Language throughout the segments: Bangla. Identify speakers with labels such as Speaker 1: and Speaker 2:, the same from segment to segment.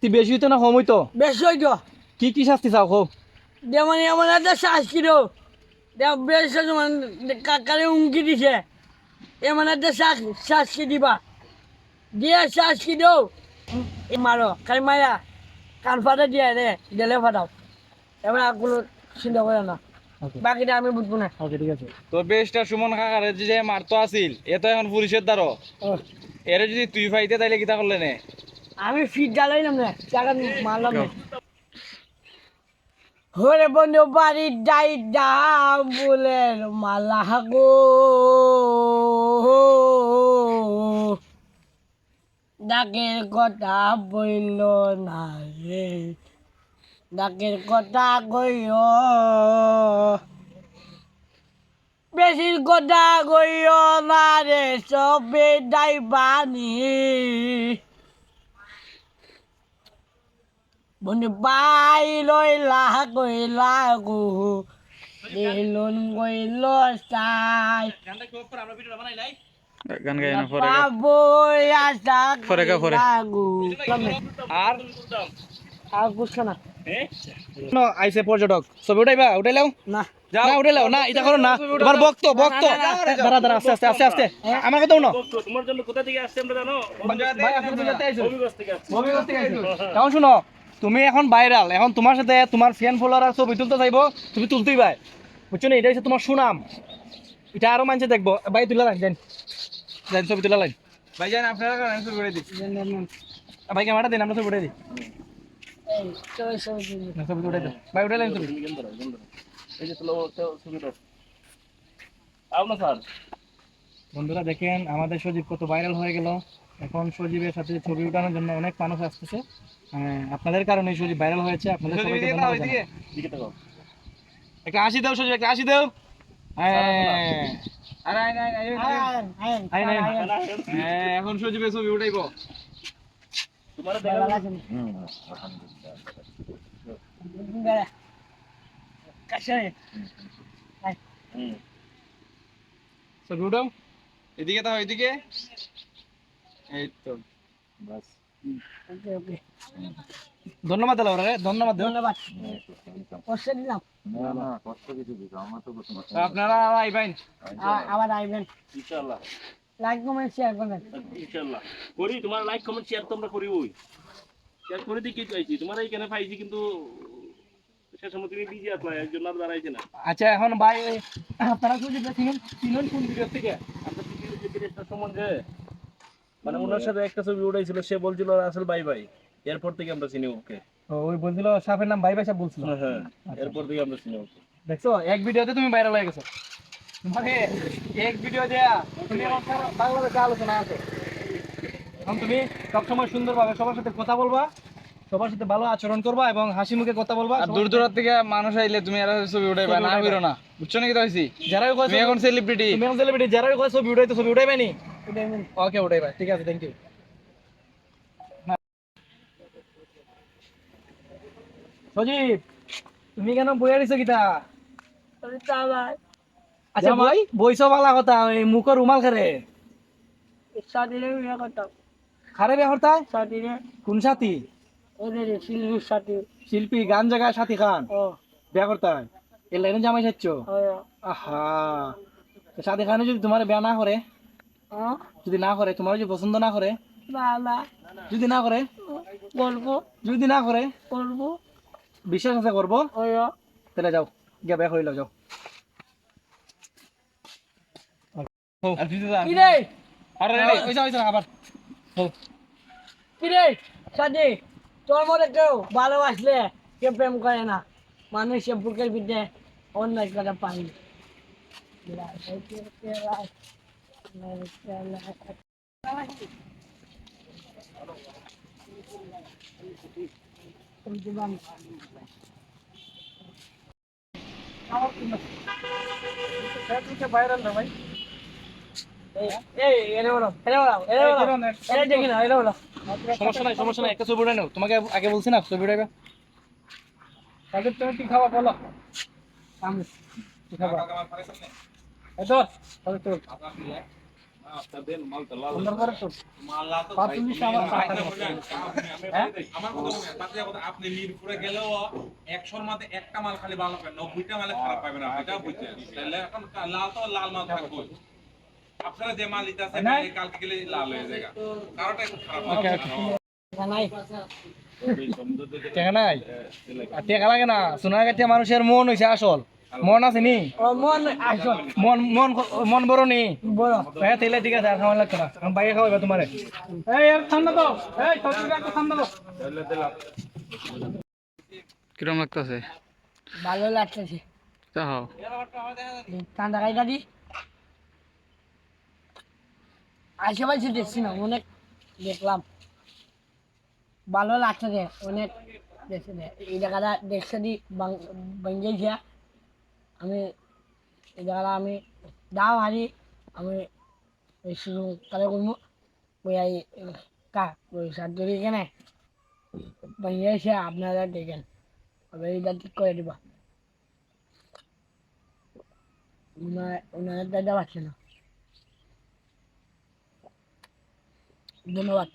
Speaker 1: তুই বেশি হইতো না কম হইতো?
Speaker 2: বেশ হইতো
Speaker 1: কি কি শাস্তি চাও খো?
Speaker 2: যেমন এমন একটা শ্বাস কিনো বেশ কাকারে উমকি দিছে এমন একটা শ্বাস কি দিবা দিয়ে শ্বাস কি দেও মারো খাই মায়া কান ফাটা দিয়ে রে গেলে ফাটাও এবার আগুলো চিন্তা করে না বাকিটা আমি বুঝবো না।
Speaker 1: ওকে ঠিক আছে।
Speaker 3: তোর বেশটা সুমন কাকারে যে মারতো আসিল এ তো এখন পুলিশের দ্বারো এরে যদি তুই ফাইতে তাইলে কিতা করলে নে?
Speaker 2: আমি ফিট জ্বালাইলাম না টাকা মারলাম না হরে বন্ধু বাড়ির ডাই দাম বলে মালা গো ডাকের কথা বইল না রে ডাকের কথা কইও বেশির কথা কইও না রে সবে ডাই বানি বন্ধু বাই লইলা কইলা গো দিলুন কইল সাই
Speaker 3: গান গাই না পরে
Speaker 2: বাবুই আশা
Speaker 3: পরে গা, পরে।
Speaker 2: লাগু
Speaker 3: আর
Speaker 2: আর বুঝছো না
Speaker 1: আইসে পর্যটক ছবি উঠাইবা উঠাইলাও
Speaker 2: না
Speaker 1: না উঠাইলাও না এটা করো না তোমার বক্ত দাঁড়া দাঁড়া আস্তে আস্তে আস্তে আস্তে আমার কথা শুনো
Speaker 4: তোমার জন্য কোথা থেকে আসছে আমরা জানো?
Speaker 1: ভাই আপনি কোথা থেকে আইছো?
Speaker 4: হবিগঞ্জ থেকে আসছে।
Speaker 1: হবিগঞ্জ থেকে আইছো। এখন শুনো তুমি এখন ভাইরাল এখন তোমার সাথে তোমার ফ্যান ফলোয়ার ছবি তুলতে চাইবো তুমি তুলতেই ভাই বুঝছো না এটা হচ্ছে তোমার সুনাম এটা আরো মানুষে দেখবো ভাই তুলা লাইন যান যান ছবি তুলা লাইন
Speaker 3: ভাইজান আপনারা করেন শুরু করে দিই।
Speaker 1: ভাই ক্যামেরাটা দিন আমরা ছবি উঠাই দিই
Speaker 2: এই ছবি
Speaker 1: ছবি উঠাই দিই ভাই উঠাই লাইন ছবি
Speaker 4: এই যে তোলো ছবি তো আও না স্যার।
Speaker 1: বন্ধুরা দেখেন আমাদের সজীব কত ভাইরাল হয়ে গেল এখন সজীবের সাথে ছবি উঠানোর জন্য অনেক মানুষ আসতেছে আপনাদের কারণে সজীব ভাইরাল হয়েছে আপনাদের সবাইকে ধন্যবাদ জানাই।
Speaker 4: দিকে তাকাও।
Speaker 1: একটা হাসি দাও সজীব একটা হাসি দাও
Speaker 3: আরে আয় নাই এখন সজীবের ছবি উঠাইবো।
Speaker 4: তোমার দেখা
Speaker 1: ছবি উঠাও
Speaker 3: এদিকে তাও এদিকে এই তো বাস।
Speaker 1: ধন্যবাদ দাও রে ধন্যবাদ দাও
Speaker 2: ধন্যবাদ কষ্ট দিলাম
Speaker 3: তো আপনারা আইবেন
Speaker 2: আবার আইবেন
Speaker 4: ইনশাআল্লাহ
Speaker 2: লাইক কমেন্ট শেয়ার করবেন
Speaker 4: ইনশাআল্লাহ করি তোমার লাইক কমেন্ট শেয়ার তো আমরা করি ওই শেয়ার করে দিই কি চাইছি তোমার এইখানে পাইছি কিন্তু সে সময় তুমি বিজি আসলা এর জন্য আর দাঁড়াইছে না।
Speaker 1: আচ্ছা এখন ভাই আপনারা সজীব চিনুন কোন ভিডিও থেকে
Speaker 4: আমরা যে ডিরেক্টর সম্বন্ধে মানে ওনার সাথে একটা ছবি উঠাইছিল সে বলছিল আসল বাই বাই এরপর থেকে আমরা চিনি ওকে।
Speaker 1: ওই বলছিল সাপের নাম ভাই ভাই সাহেব বলছিল
Speaker 4: হ্যাঁ এরপর থেকে আমরা চিনি ওকে।
Speaker 1: দেখছো এক ভিডিওতে তুমি ভাইরাল হয়ে গেছো মানে এক ভিডিও দেয়া তুমি এখন বাংলাদেশে আলোচনা আছে এখন তুমি সবসময় সুন্দরভাবে সবার সাথে কথা বলবা সবার সাথে ভালো আচরণ করবা এবং হাসি মুখে কথা বলবা
Speaker 3: আর দূর দূর থেকে মানুষ আইলে তুমি এরা ছবি উঠাইবা না হইরো না বুঝছো নাকি তো হইছি
Speaker 1: যারাই কয়
Speaker 3: তুমি এখন সেলিব্রিটি
Speaker 1: তুমি এখন সেলিব্রিটি যারাই কয় ছবি উঠাইতো ছবি উঠাইবে নি ওকে উঠাইবা ঠিক আছে থ্যাংক ইউ সজীব তুমি কেন বইয়া দিছো কিতা আচ্ছা ভাই বইছো বালা কথা ওই মুখের রুমাল খারে
Speaker 2: সাথীরে বিয়ে করতাম
Speaker 1: খারে বিয়া হরতায়
Speaker 2: সাথীরে
Speaker 1: কোন সাথী
Speaker 2: ওদের শিল্পীর সাথী
Speaker 1: শিল্পী গান জায়গায় সাথী খান
Speaker 2: ও
Speaker 1: বিয়া করতায় এই লাইনে জামাই চাচ্ছ
Speaker 2: ওই
Speaker 1: আহা তো সাথী খানে যদি তোমার বিয়া না করে যদি না করে তোমার যদি পছন্দ না করে
Speaker 2: বাবা
Speaker 1: যদি না করে
Speaker 2: বলবো
Speaker 1: যদি না করে
Speaker 2: করবো
Speaker 1: বিশ্বাস আছে করবো
Speaker 2: ওই
Speaker 1: তাহলে যাও গিয়া বিয়া করিল যাও
Speaker 3: আর কিছু না
Speaker 2: কিরে
Speaker 3: আরে
Speaker 1: ওইসা আবার
Speaker 2: কিরে সাথী তোর মধ্যে কেউ ভালোবাসলে কেউ প্রেম করে না মানুষের বুকের ভিতরে অন্যায় করে পাই
Speaker 1: ভাইরাল না ভাই সমস্যা নাই একটা ছবি উঠাই নাও তোমাকে আগে বলছি না ছবি উঠাইবে তাদের তুমি কি খাওয়া বলো আমি কি খাবা সুন্দর করে তো 45 আমার হ্যাঁ
Speaker 5: আমার কথা মনে হয়, বাচ্চা কথা, আপনি মিরপুরে গেলেও 100-র মধ্যে একটা মাল খালি ভালো পাবেন, 90টা মালে খারাপ পাবেন, আপনি এটা বুঝছেন। তাহলে এখন লাল তো লাল মাল থাকবে। আপনারা যে মাল দিতে আছে কালকে গেলে লাল হয়ে যায়, কারোটা একটু খারাপ
Speaker 1: ওকে
Speaker 5: লাগবে।
Speaker 2: নাই
Speaker 1: টেকা নাই আর টেকা লাগে না সোনার কাছে মানুষের মন হইছে আসল মন আছে নি
Speaker 2: ও মন আসল
Speaker 1: মন মন মন বড় নি
Speaker 2: বড়
Speaker 1: হ্যাঁ তাইলে ঠিক আছে আর খাওয়া লাগতো না আমি বাইরে খাওয়াবে তোমারে এই আর ঠান্ডা তো এই সত্যি একটু ঠান্ডা তো
Speaker 3: কিরম লাগতেছে
Speaker 2: ভালো লাগতেছে
Speaker 3: চাও
Speaker 2: ঠান্ডা খাইটা দি আশেপাশে দেখছি না অনেক দেখলাম ভালো লাগছে অনেক দেখছে এই জায়গাটা দেখছে দি বাঙ্গেছে আমি এই জায়গাটা আমি দাও হারি আমি শুরু তাহলে করবো ওই কা ওই সার্জারি কেনে বাঙ্গেছে আপনারা দেখেন এবার এটা ঠিক করে দিবা ওনার দাদা পাচ্ছে না ধন্যবাদ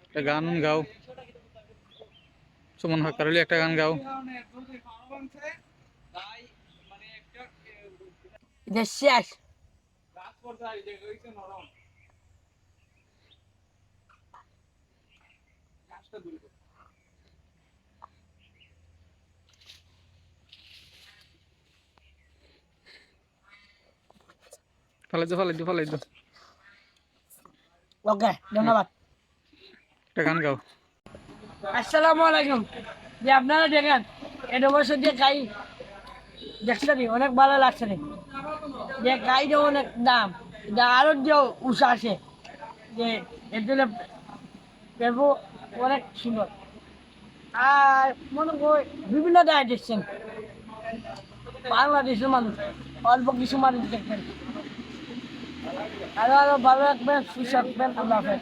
Speaker 3: একটা গান গাও সুমন হকারলি একটা গান গাও
Speaker 2: এটা শেষ
Speaker 3: ফালাই দো
Speaker 2: ওকে ধন্যবাদ
Speaker 3: একটা গান গাও
Speaker 2: আসসালামু আলাইকুম যে আপনারা দেখেন এটা বছর যে গাই দেখতে দিই অনেক ভালো লাগছে রে যে গাইটা অনেক দাম এটা আরো যে উষা আছে যে এর পেবো অনেক সুন্দর আর মনে করি বিভিন্ন দায় দেখছেন বাংলাদেশের মানুষ অল্প কিছু মানুষ দেখবেন আরো আরো ভালো রাখবেন সুস্থ রাখবেন আল্লাহ হাফেজ